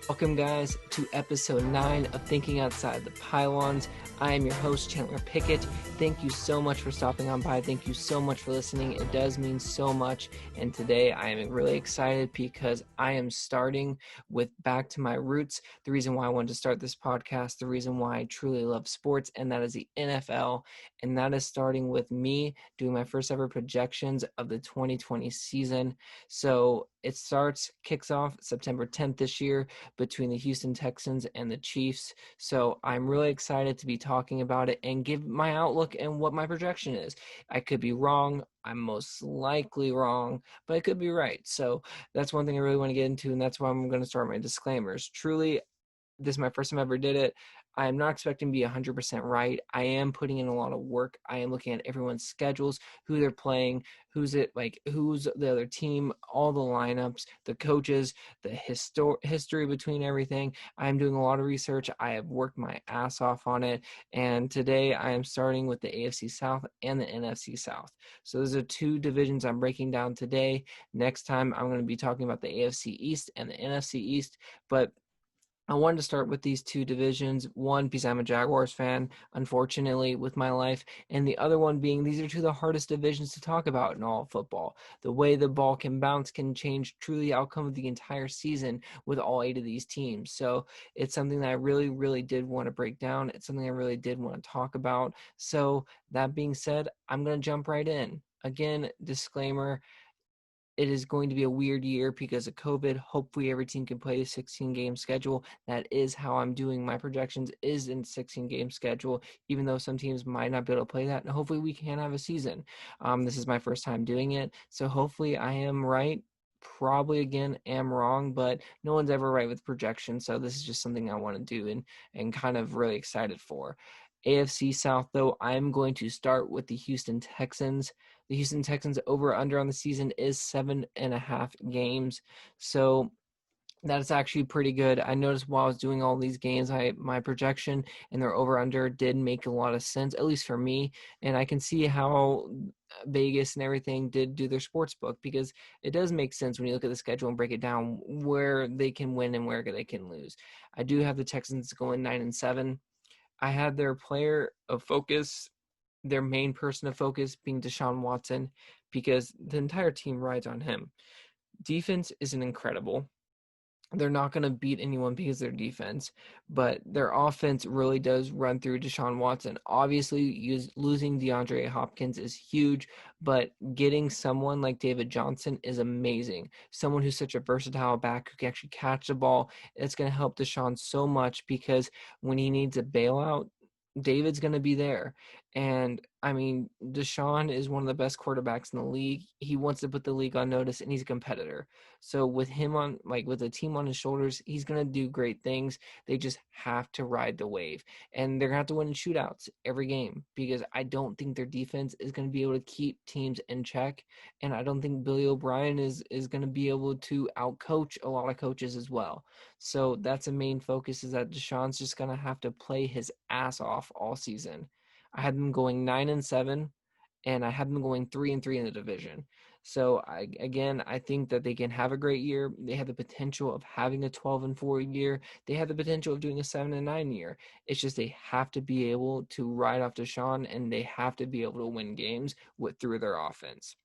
Welcome, guys, to episode 9 of Thinking Outside the Pylons. I am your host, Chandler Pickett. Thank you so much for stopping on by. Thank you so much for listening. It does mean so much. And today I am really excited because I am starting with back to my roots. The reason why I wanted to start this podcast, the reason why I truly love sports, and that is the NFL. And that is starting with me doing my first ever projections of the 2020 season. So it kicks off September 10th this year between the Houston Texans and the Chiefs. So I'm really excited to be talking about it and give my outlook and what my projection is. I could be wrong. I'm most likely wrong, but I could be right. So that's one thing I really want to get into, and that's why I'm going to start my disclaimers. Truly, this is my first time I ever did it. I am not expecting to be 100% right. I am putting in a lot of work. I am looking at everyone's schedules, who they're playing, who's the other team, all the lineups, the coaches, the history between everything. I'm doing a lot of research. I have worked my ass off on it. And today I am starting with the AFC South and the NFC South. So those are two divisions I'm breaking down today. Next time I'm going to be talking about the AFC East and the NFC East. But I wanted to start with these two divisions, one because I'm a Jaguars fan, unfortunately, with my life, and the other one being these are two of the hardest divisions to talk about in all of football. The way the ball can bounce can change truly the outcome of the entire season with all 8 of these teams. So it's something that I really, really did want to break down. It's something I really did want to talk about. So that being said, I'm going to jump right in. Again, disclaimer, it is going to be a weird year because of COVID. Hopefully every team can play a 16-game schedule. That is how I'm doing my projections, is in 16-game schedule, even though some teams might not be able to play that. And hopefully we can have a season. This is my first time doing it. So hopefully I am right. Probably again am wrong, but no one's ever right with projections. So this is just something I want to do and kind of really excited for. AFC South, though, I'm going to start with the Houston Texans. The Houston Texans over-under on the season is 7.5 games. So that's actually pretty good. I noticed while I was doing all these games, my projection and their over-under did make a lot of sense, at least for me. And I can see how Vegas and everything did do their sports book, because it does make sense when you look at the schedule and break it down where they can win and where they can lose. I do have the Texans going 9-7. I had their player of focus, their main person of focus being Deshaun Watson, because the entire team rides on him. Defense isn't incredible. They're not going to beat anyone because of their defense, but their offense really does run through Deshaun Watson. Obviously, losing DeAndre Hopkins is huge, but getting someone like David Johnson is amazing. Someone who's such a versatile back who can actually catch the ball. It's going to help Deshaun so much, because when he needs a bailout, David's going to be there. And I mean, Deshaun is one of the best quarterbacks in the league. He wants to put the league on notice, and he's a competitor. So with him with the team on his shoulders, he's going to do great things. They just have to ride the wave, and they're going to have to win shootouts every game, because I don't think their defense is going to be able to keep teams in check. And I don't think Billy O'Brien is going to be able to outcoach a lot of coaches as well. So that's a main focus, is that Deshaun's just going to have to play his ass off all season. I had them going 9-7, and I had them going 3-3 in the division. So I think that they can have a great year. They have the potential of having a 12-4 year. They have the potential of doing a 7-9 year. It's just they have to be able to ride off Deshaun, and they have to be able to win games through their offense.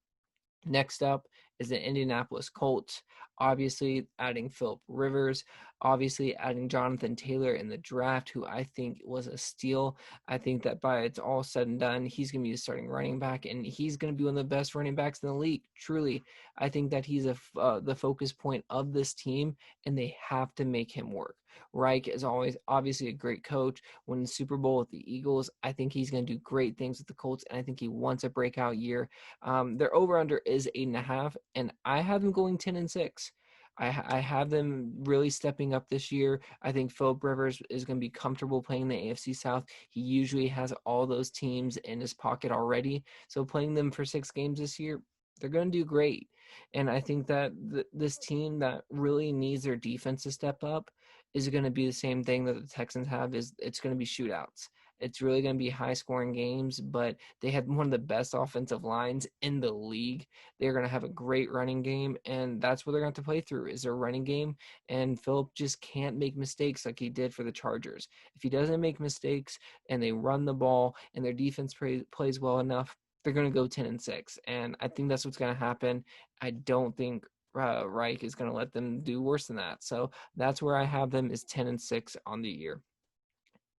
Next up is the Indianapolis Colts, obviously adding Philip Rivers, obviously adding Jonathan Taylor in the draft, who I think was a steal. I think that by it's all said and done, he's going to be the starting running back, and he's going to be one of the best running backs in the league. Truly, I think that he's the focus point of this team, and they have to make him work. Reich is always obviously a great coach. Won the Super Bowl with the Eagles. I think he's going to do great things with the Colts, and I think he wants a breakout year. Their over-under is 8.5, and I have them going 10-6. I have them really stepping up this year. I think Philip Rivers is going to be comfortable playing the AFC South. He usually has all those teams in his pocket already. So playing them for 6 games this year, they're going to do great. And I think that this team that really needs their defense to step up is going to be the same thing that the Texans have. Is it's going to be shootouts. It's really going to be high scoring games, but they have one of the best offensive lines in the league. They're going to have a great running game, and that's what they're going to have to play through is their running game. And Philip just can't make mistakes like he did for the Chargers. If he doesn't make mistakes and they run the ball and their defense plays well enough, they're going to go 10-6. And I think that's what's going to happen. I don't think Reich is going to let them do worse than that. So that's where I have them is 10-6 on the year.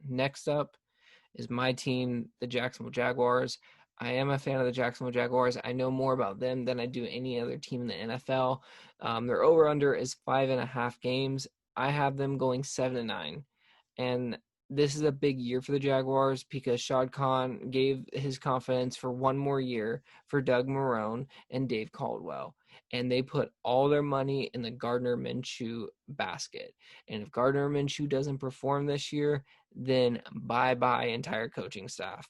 Next up is my team, the Jacksonville Jaguars. I am a fan of the Jacksonville Jaguars. I know more about them than I do any other team in the NFL. Their over-under is 5.5 games. I have them going 7-9. And this is a big year for the Jaguars because Shad Khan gave his confidence for one more year for Doug Marrone and Dave Caldwell. And they put all their money in the Gardner Minshew basket. And if Gardner Minshew doesn't perform this year, then bye-bye entire coaching staff.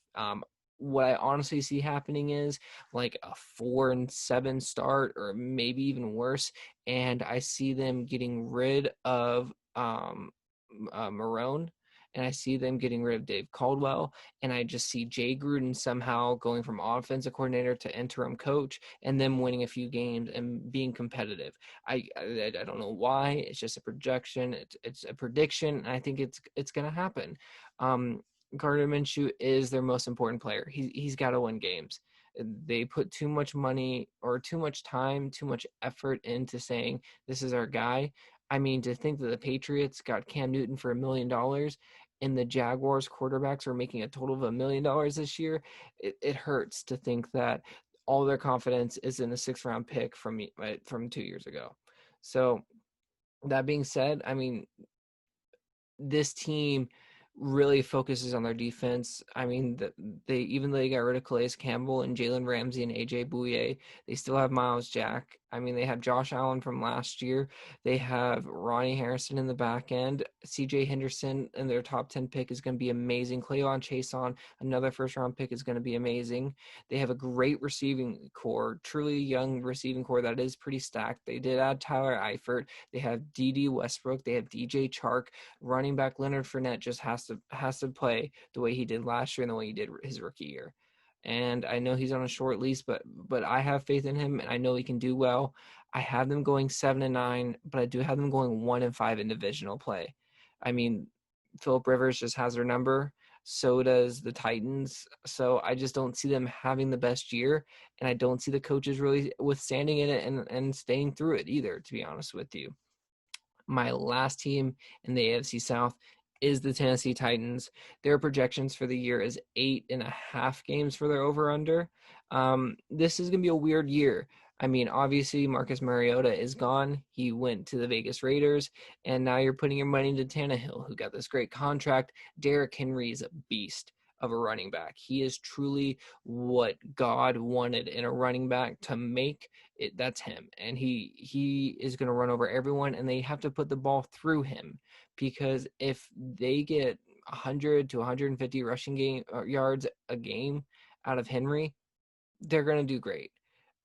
What I honestly see happening is like a 4-7 start or maybe even worse. And I see them getting rid of Marrone, and I see them getting rid of Dave Caldwell, and I just see Jay Gruden somehow going from offensive coordinator to interim coach, and them winning a few games and being competitive. I don't know why. It's just a projection. It's a prediction. And I think it's gonna happen. Gardner Minshew is their most important player. He's got to win games. They put too much money or too much time, too much effort into saying this is our guy. I mean, to think that the Patriots got Cam Newton for $1 million and the Jaguars quarterbacks are making a total of $1 million this year, it hurts to think that all their confidence is in a 6th-round pick from 2 years ago. So that being said, I mean, this team really focuses on their defense. I mean, they even though they got rid of Calais Campbell and Jalen Ramsey and AJ Bouye, they still have Miles Jack. I mean, they have Josh Allen from last year. They have Ronnie Harrison in the back end. CJ Henderson in their top 10 pick is going to be amazing. Cleon Chason, another first-round pick, is going to be amazing. They have a great receiving core, truly young receiving core that is pretty stacked. They did add Tyler Eifert. They have D.D. Westbrook. They have DJ Chark. Running back Leonard Fournette just has to play the way he did last year and the way he did his rookie year. And I know he's on a short lease, but I have faith in him, and I know he can do well. I have them going 7-9, but I do have them going 1-5 in divisional play. I mean, Philip Rivers just has their number. So does the Titans. So I just don't see them having the best year, and I don't see the coaches really withstanding it and staying through it either, to be honest with you. My last team in the AFC South is the Tennessee Titans. Their projections for the year is 8.5 games for their over-under. This is going to be a weird year. I mean, obviously, Marcus Mariota is gone. He went to the Vegas Raiders, and now you're putting your money into Tannehill, who got this great contract. Derrick Henry is a beast of a running back. He is truly what God wanted in a running back to make. That's him, and he is going to run over everyone, and they have to put the ball through him, because if they get 100 to 150 rushing yards a game out of Henry, they're going to do great.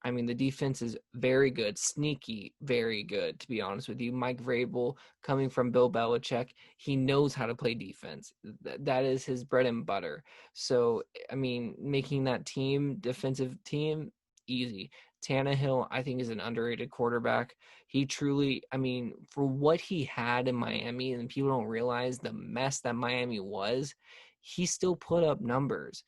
I mean, the defense is very good, sneaky, very good, to be honest with you. Mike Vrabel, coming from Bill Belichick, he knows how to play defense. That is his bread and butter. So, I mean, making that defensive team, easy. Tannehill, I think, is an underrated quarterback. He truly, I mean, for what he had in Miami, and people don't realize the mess that Miami was, he still put up numbers.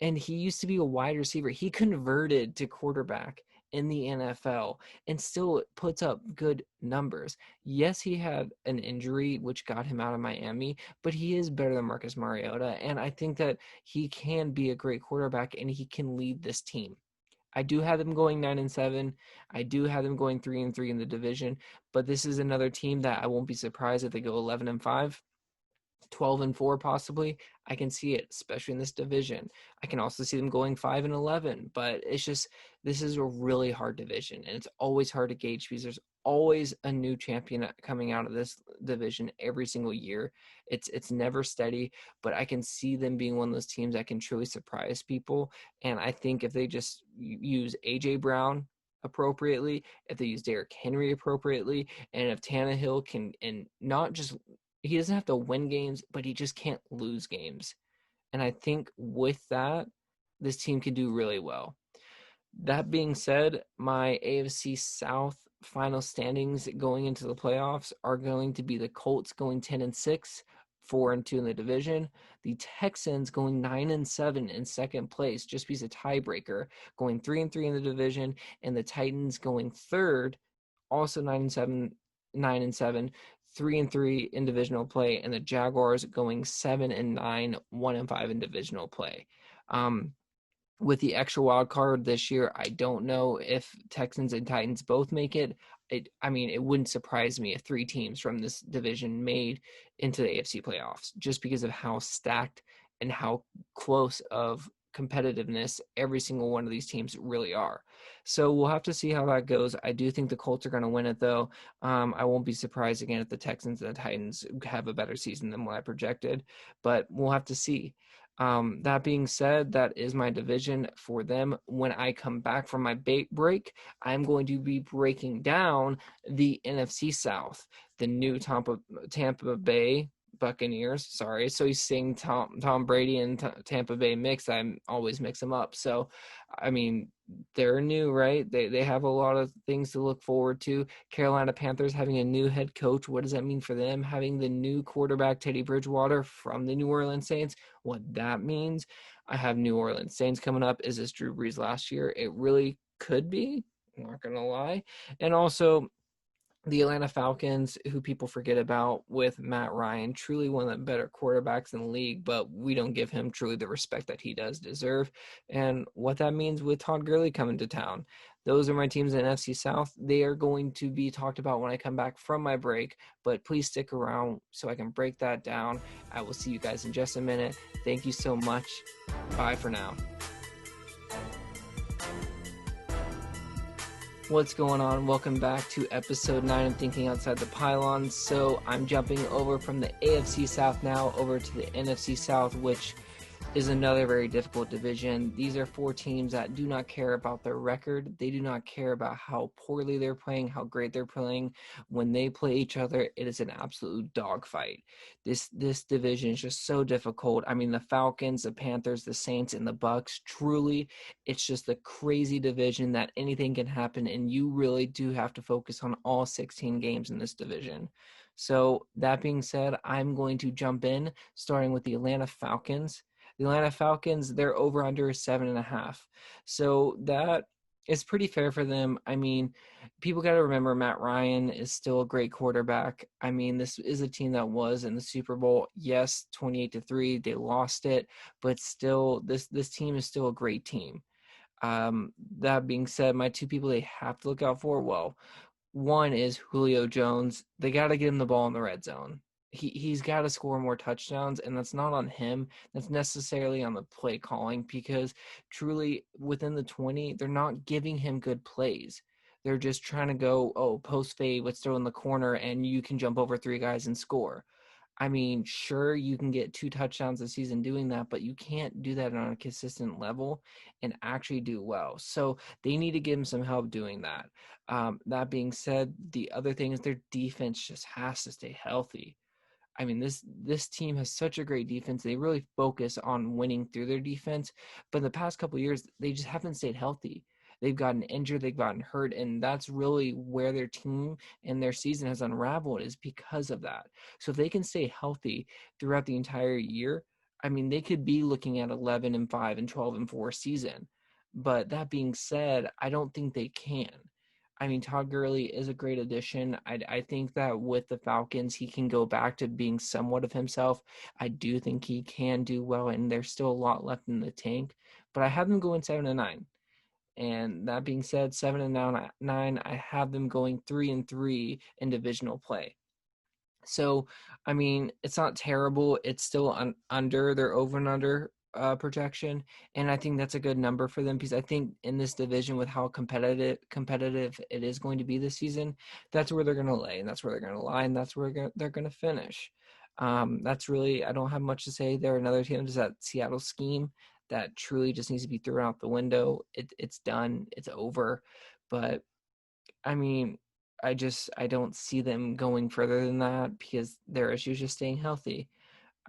And he used to be a wide receiver. He converted to quarterback in the NFL and still puts up good numbers. Yes, he had an injury which got him out of Miami, but he is better than Marcus Mariota. And I think that he can be a great quarterback and he can lead this team. I do have them going 9-7. I do have them going 3-3 in the division, but this is another team that I won't be surprised if they go 11-5. 12-4 possibly. I can see it, especially in this division. I can also see them going 5-11, but it's just, this is a really hard division, and it's always hard to gauge because there's always a new champion coming out of this division every single year. It's never steady, but I can see them being one of those teams that can truly surprise people. And I think if they just use AJ Brown appropriately, if they use Derrick Henry appropriately, and if Tannehill can, and not just, he doesn't have to win games, but he just can't lose games. And I think with that, this team can do really well. That being said, my AFC South final standings going into the playoffs are going to be the Colts going 10-6, 4-2 in the division. The Texans going 9-7 in second place, just because a tiebreaker, going 3-3 in the division, and the Titans going third, also 9-7, 9-7, 3-3 in divisional play, and the Jaguars going 7-9, 1-5 in divisional play. With the extra wild card this year, I don't know if Texans and Titans both make it. It wouldn't surprise me if 3 teams from this division made into the AFC playoffs, just because of how stacked and how close of competitiveness every single one of these teams really are. So we'll have to see how that goes. I do think the Colts are going to win it, though. I won't be surprised again if the Texans and the Titans have a better season than what I projected, but we'll have to see. That being said, that is my division for them. When I come back from my break, I'm going to be breaking down the NFC South, the new Tampa Bay Buccaneers. Sorry, so he's saying Tom Brady and Tampa Bay mix. I always mix them up. So, I mean, they're new, right? They have a lot of things to look forward to. Carolina Panthers having a new head coach. What does that mean for them? Having the new quarterback Teddy Bridgewater from the New Orleans Saints. What that means. I have New Orleans Saints coming up. Is this Drew Brees last year? It really could be. I'm not gonna lie. And also the Atlanta Falcons, who people forget about with Matt Ryan, truly one of the better quarterbacks in the league, but we don't give him truly the respect that he does deserve. And what that means with Todd Gurley coming to town. Those are my teams in NFC South. They are going to be talked about when I come back from my break, but please stick around so I can break that down. I will see you guys in just a minute. Thank you so much. Bye for now. What's going on? Welcome back to episode 9 of Thinking Outside the Pylons. So I'm jumping over from the AFC South now over to the NFC South, which is another very difficult division. These are 4 teams that do not care about their record. They do not care about how poorly they're playing, how great they're playing. When they play each other, it is an absolute dogfight. This division is just so difficult. I mean, the Falcons, the Panthers, the Saints, and the Bucks, truly, it's just a crazy division that anything can happen, and you really do have to focus on all 16 games in this division. So that being said, I'm going to jump in, starting with the Atlanta Falcons. The Atlanta Falcons, their over-under is 7.5. So that is pretty fair for them. I mean, people got to remember Matt Ryan is still a great quarterback. I mean, this is a team that was in the Super Bowl. Yes, 28-3, they lost it, but still, this team is still a great team. That being said, my 2 people they have to look out for, well, one is Julio Jones. They got to get him the ball in the red zone. He's got to score more touchdowns, and that's not on him. That's necessarily on the play calling, because truly within the 20, they're not giving him good plays. They're just trying to go, post fade, let's throw in the corner, and you can jump over 3 guys and score. I mean, sure, you can get 2 touchdowns a season doing that, but you can't do that on a consistent level and actually do well. So they need to give him some help doing that. That being said, the other thing is their defense just has to stay healthy. I mean, this team has such a great defense. They really focus on winning through their defense, but in the past couple of years, they just haven't stayed healthy. They've gotten injured, they've gotten hurt, and that's really where their team and their season has unraveled, is because of that. So if they can stay healthy throughout the entire year, I mean, they could be looking at 11-5 and 12-4 season. But that being said, I don't think they can. I mean, Todd Gurley is a great addition. I think that with the Falcons, he can go back to being somewhat of himself. I do think he can do well, and there's still a lot left in the tank. But I have them going 7-9. And that being said, 7-9, I have them going 3-3 in divisional play. So, I mean, it's not terrible. It's still under their over and under projection, and I think that's a good number for them, because I think in this division, with how competitive it is going to be this season, that's where they're going to lay, and that's where they're going to lie, and that's where they're going to finish. That's really, I don't have much to say. They're another team, just that Seattle scheme that truly just needs to be thrown out the window. It's done. It's over. But I mean, I don't see them going further than that, because their issue is just staying healthy.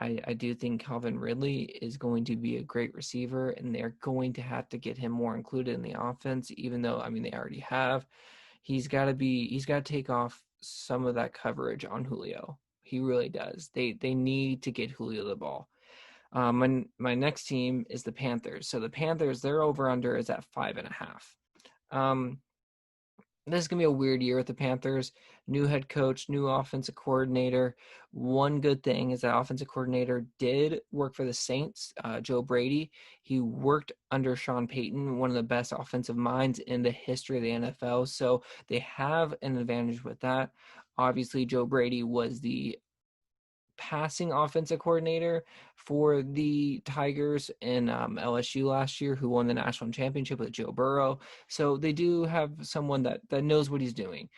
I do think Calvin Ridley is going to be a great receiver, and they're going to have to get him more included in the offense, even though, I mean, they already have. He's got to take off some of that coverage on Julio. He really does. They need to get Julio the ball. My next team is the Panthers. So the Panthers, their over under is at 5.5. Um, this is gonna be a weird year with the Panthers. New head coach, new offensive coordinator. One good thing is that offensive coordinator did work for the Saints, Joe Brady. He worked under Sean Payton, one of the best offensive minds in the history of the NFL. So they have an advantage with that. Obviously, Joe Brady was the passing offensive coordinator for the Tigers in LSU last year, who won the national championship with Joe Burrow. So they do have someone that knows what he's doing.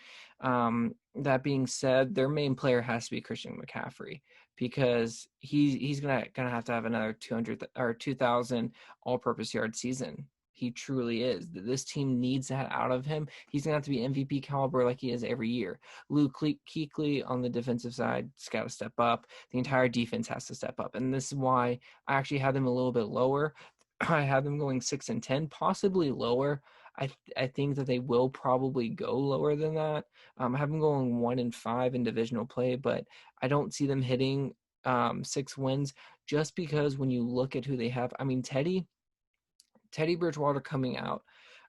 That being said, their main player has to be Christian McCaffrey, because he's gonna have to have another 200 or 2,000 all-purpose yard season. He truly is. This team needs that out of him. He's gonna have to be MVP caliber like he is every year. Luke Kuechly on the defensive side has got to step up. The entire defense has to step up, and this is why I actually had them a little bit lower. I have them going 6-10, possibly lower. I think that they will probably go lower than that. I have them going 1-5 in divisional play, but I don't see them hitting 6 wins, just because when you look at who they have, I mean, Teddy Bridgewater coming out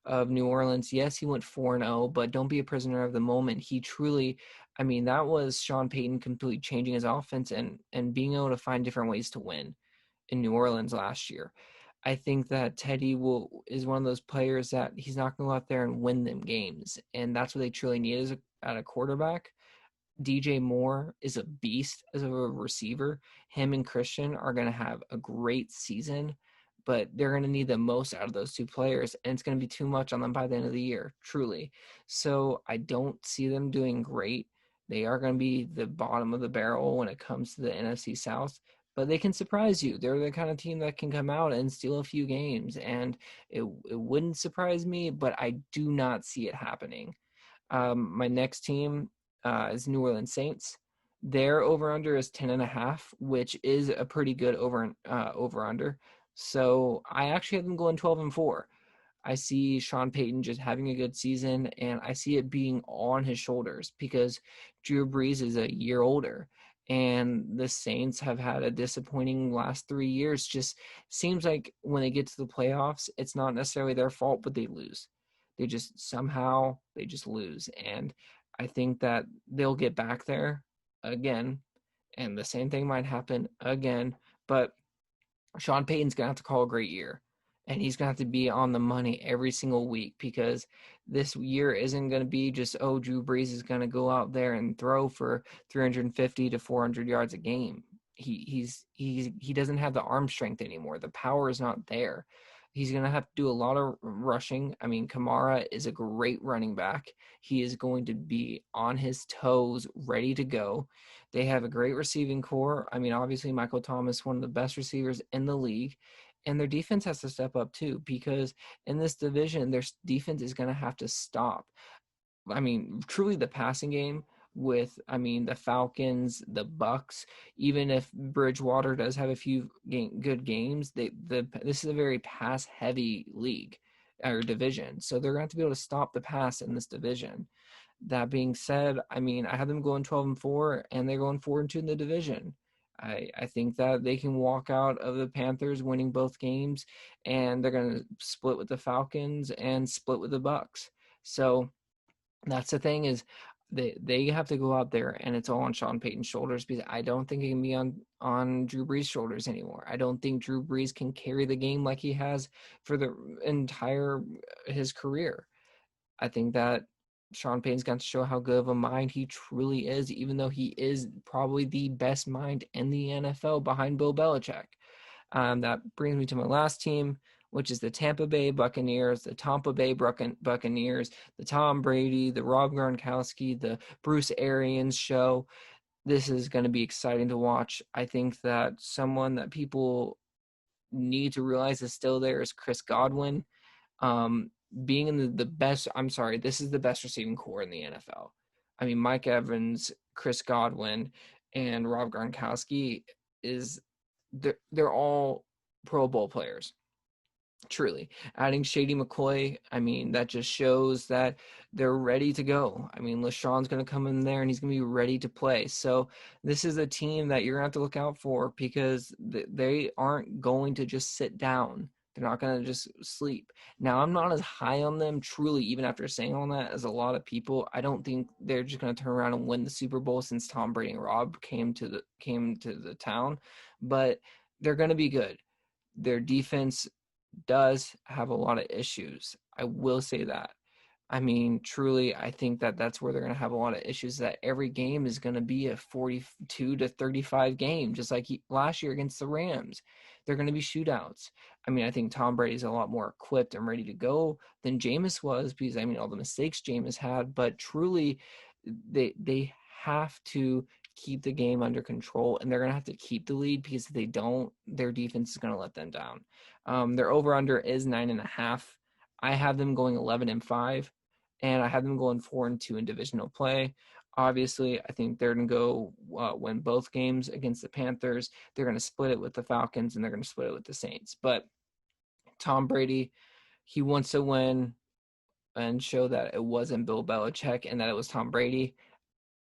of New Orleans, yes, he went 4-0, but don't be a prisoner of the moment. He truly, I mean, that was Sean Payton completely changing his offense and being able to find different ways to win in New Orleans last year. I think that Teddy is one of those players that he's not going to go out there and win them games, and that's what they truly need at a quarterback. DJ Moore is a beast as a receiver. Him and Christian are going to have a great season, but they're going to need the most out of those two players, and it's going to be too much on them by the end of the year, truly. So I don't see them doing great. They are going to be the bottom of the barrel when it comes to the NFC South, but they can surprise you. They're the kind of team that can come out and steal a few games, and it wouldn't surprise me, but I do not see it happening. My next team is New Orleans Saints. Their over under is 10.5, which is a pretty good over under. So I actually have them going 12-4. I see Sean Payton just having a good season, and I see it being on his shoulders because Drew Brees is a year older, and the Saints have had a disappointing last 3 years. Just seems like when they get to the playoffs, it's not necessarily their fault, but they lose. They just somehow they just lose, and I think that they'll get back there again, and the same thing might happen again, but Sean Payton's going to have to call a great year, and he's going to have to be on the money every single week, because this year isn't going to be just, oh, Drew Brees is going to go out there and throw for 350 to 400 yards a game. He doesn't have the arm strength anymore. The power is not there. He's going to have to do a lot of rushing. I mean, Kamara is a great running back. He is going to be on his toes, ready to go. They have a great receiving core. I mean, obviously, Michael Thomas, one of the best receivers in the league. And their defense has to step up too, because in this division, their defense is going to have to stop. I mean, truly the passing game with, I mean, the Falcons, the Bucks. Even if Bridgewater does have a few good games, this is a very pass-heavy league or division. So they're going to have to be able to stop the pass in this division. That being said, I mean, I have them going 12-4, and they're going 4-2 in the division. I think that they can walk out of the Panthers winning both games, and they're going to split with the Falcons and split with the Bucks. So that's the thing, is they have to go out there, and it's all on Sean Payton's shoulders, because I don't think it can be on Drew Brees' shoulders anymore. I don't think Drew Brees can carry the game like he has for the entire his career. I think that Sean Payton's got to show how good of a mind he truly is, even though he is probably the best mind in the NFL behind Bill Belichick. That brings me to my last team, which is the Tampa Bay Buccaneers, the Tampa Bay Buccaneers, the Tom Brady, the Rob Gronkowski, the Bruce Arians show. This is going to be exciting to watch. I think that someone that people need to realize is still there is Chris Godwin. Being in the best, I'm sorry, this is the best receiving core in the NFL. I mean, Mike Evans, Chris Godwin, and Rob Gronkowski is they're all Pro Bowl players. Truly, adding Shady McCoy, I mean, that just shows that they're ready to go. I mean, LaShawn's going to come in there and he's going to be ready to play. So this is a team that you're going to have to look out for, because they aren't going to just sit down. They're not going to just sleep. Now, I'm not as high on them, truly, even after saying all that, as a lot of people. I don't think they're just going to turn around and win the Super Bowl since Tom Brady and Rob came to the town, but they're going to be good. Their defense does have a lot of issues. I will say that. I mean, truly, I think that that's where they're going to have a lot of issues. That every game is going to be a 42 to 35 game, just like last year against the Rams. They're going to be shootouts. I mean, I think Tom Brady's a lot more equipped and ready to go than Jameis was, because I mean, all the mistakes Jameis had, but truly, they have to keep the game under control, and they're going to have to keep the lead, because if they don't, their defense is going to let them down. Their over-under is 9.5. I have them going 11-5, and I have them going 4-2 in divisional play. Obviously, I think they're going to go win both games against the Panthers. They're going to split it with the Falcons, and they're going to split it with the Saints. But Tom Brady, he wants to win and show that it wasn't Bill Belichick and that it was Tom Brady.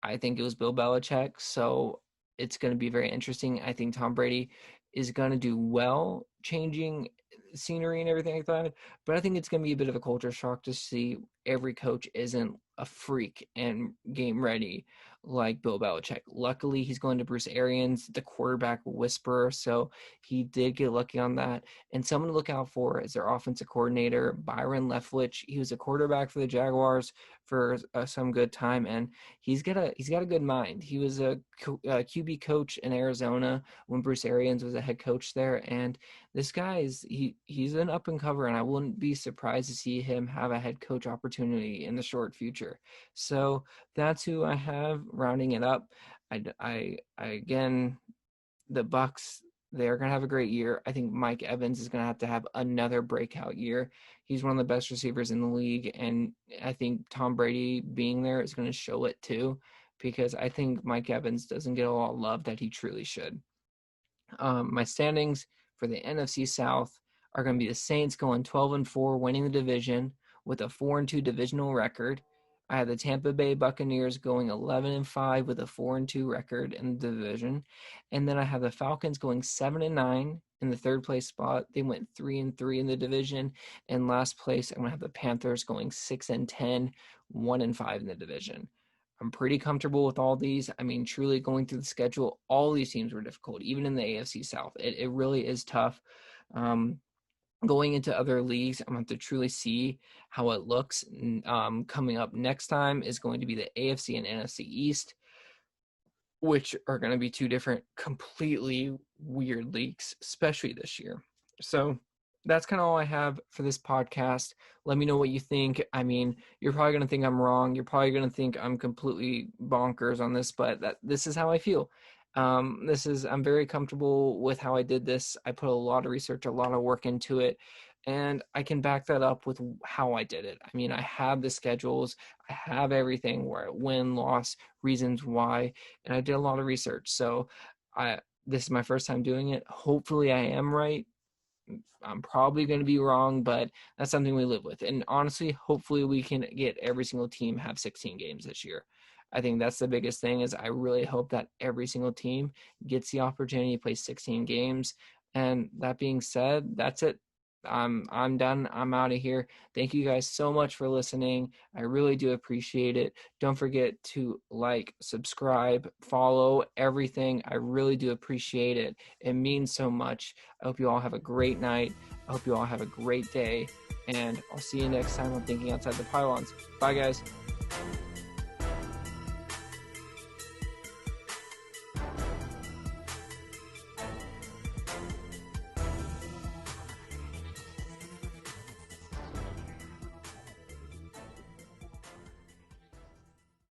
I think it was Bill Belichick, so it's going to be very interesting. I think Tom Brady is going to do well changing scenery and everything like that, but I think it's going to be a bit of a culture shock to see every coach isn't a freak and game ready like Bill Belichick. Luckily, he's going to Bruce Arians, the quarterback whisperer, so he did get lucky on that. And someone to look out for is their offensive coordinator, Byron Leftwich. He was a quarterback for the Jaguars for some good time, and he's got a good mind. He was a QB coach in Arizona when Bruce Arians was a head coach there, and this guy he's an up and cover, and I wouldn't be surprised to see him have a head coach opportunity in the short future. So that's who I have rounding it up. I again, the Bucks, they're going to have a great year. I think Mike Evans is going to have another breakout year. He's one of the best receivers in the league, and I think Tom Brady being there is going to show it too, because I think Mike Evans doesn't get a lot of love that he truly should. My standings for the NFC South are going to be the Saints going 12-4, winning the division with a 4-2 divisional record. I have the Tampa Bay Buccaneers going 11-5 with a 4-2 record in the division. And then I have the Falcons going 7-9 in the third place spot. They went 3-3 in the division. And last place, I'm going to have the Panthers going 6-10, 1-5 in the division. I'm pretty comfortable with all these. I mean, truly going through the schedule, all these teams were difficult, even in the AFC South. It really is tough. Going into other leagues, I'm going to have to truly see how it looks. Coming up next time is going to be the AFC and NFC East, which are going to be two different, completely weird leagues, especially this year. So that's kind of all I have for this podcast. Let me know what you think. I mean, you're probably going to think I'm wrong. You're probably going to think I'm completely bonkers on this, but this is how I feel. I'm very comfortable with how I did this. I put a lot of research, a lot of work into it, and I can back that up with how I did it. I mean, I have the schedules, I have everything, where win, loss, reasons why, and I did a lot of research. So this is my first time doing it. Hopefully I am right. I'm probably going to be wrong, but that's something we live with. And honestly, hopefully we can get every single team have 16 games this year. I think that's the biggest thing. Is I really hope that every single team gets the opportunity to play 16 games. And that being said, that's it. I'm done. I'm out of here. Thank you guys so much for listening. I really do appreciate it. Don't forget to like, subscribe, follow, everything. I really do appreciate it. It means so much. I hope you all have a great night. I hope you all have a great day. And I'll see you next time on Thinking Outside the Pylons. Bye, guys.